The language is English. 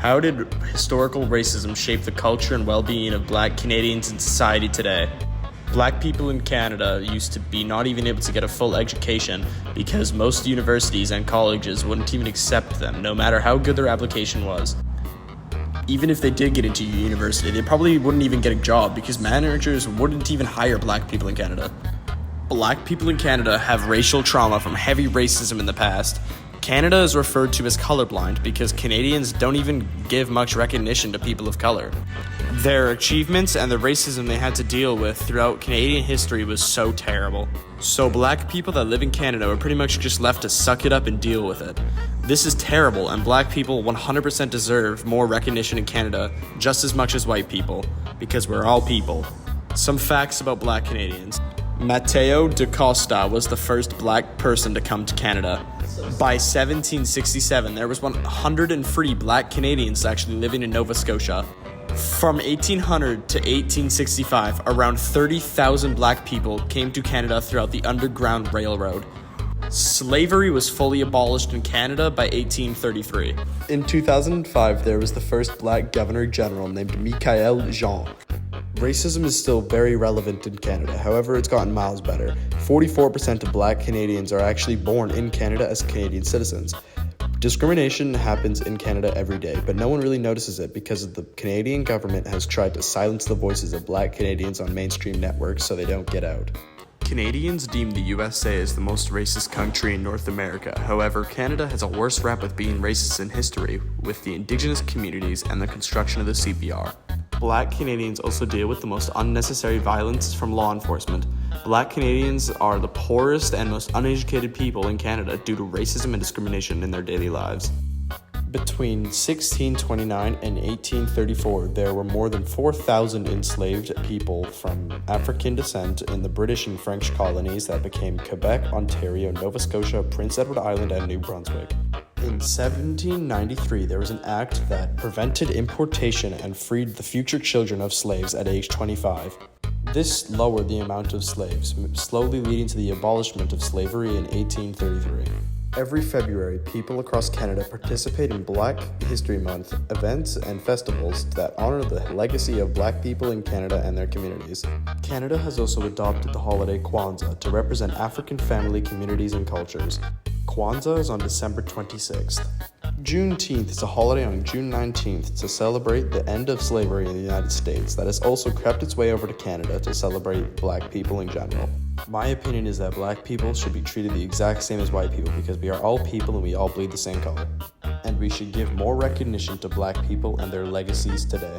How did historical racism shape the culture and well-being of Black Canadians in society today? Black people in Canada used to be not even able to get a full education because most universities and colleges wouldn't even accept them, no matter how good their application was. Even if they did get into university, they probably wouldn't even get a job because managers wouldn't even hire Black people in Canada. Black people in Canada have racial trauma from heavy racism in the past. Canada is referred to as colorblind because Canadians don't even give much recognition to people of color. Their achievements and the racism they had to deal with throughout Canadian history was so terrible. So Black people that live in Canada were pretty much just left to suck it up and deal with it. This is terrible, and Black people 100% deserve more recognition in Canada just as much as white people, because we're all people. Some facts about Black Canadians. Mateo da Costa was the first Black person to come to Canada. By 1767, there was 103 Black Canadians actually living in Nova Scotia. From 1800 to 1865, around 30,000 Black people came to Canada throughout the Underground Railroad. Slavery was fully abolished in Canada by 1833. In 2005, there was the first Black Governor General named Michael Jean. Racism is still very relevant in Canada, however, it's gotten miles better. 44% of Black Canadians are actually born in Canada as Canadian citizens. Discrimination happens in Canada every day, but no one really notices it because the Canadian government has tried to silence the voices of Black Canadians on mainstream networks so they don't get out. Canadians deem the USA as the most racist country in North America. However, Canada has a worse rap with being racist in history, with the Indigenous communities and the construction of the CPR. Black Canadians also deal with the most unnecessary violence from law enforcement. Black Canadians are the poorest and most uneducated people in Canada due to racism and discrimination in their daily lives. Between 1629 and 1834, there were more than 4,000 enslaved people from African descent in the British and French colonies that became Quebec, Ontario, Nova Scotia, Prince Edward Island, and New Brunswick. In 1793, there was an act that prevented importation and freed the future children of slaves at age 25. This lowered the amount of slaves, slowly leading to the abolishment of slavery in 1833. Every February, people across Canada participate in Black History Month events and festivals that honor the legacy of Black people in Canada and their communities. Canada has also adopted the holiday Kwanzaa to represent African family communities and cultures. Kwanzaa is on December 26th. Juneteenth is a holiday on June 19th to celebrate the end of slavery in the United States that has also crept its way over to Canada to celebrate Black people in general. My opinion is that Black people should be treated the exact same as white people because we are all people and we all bleed the same color. And we should give more recognition to Black people and their legacies today.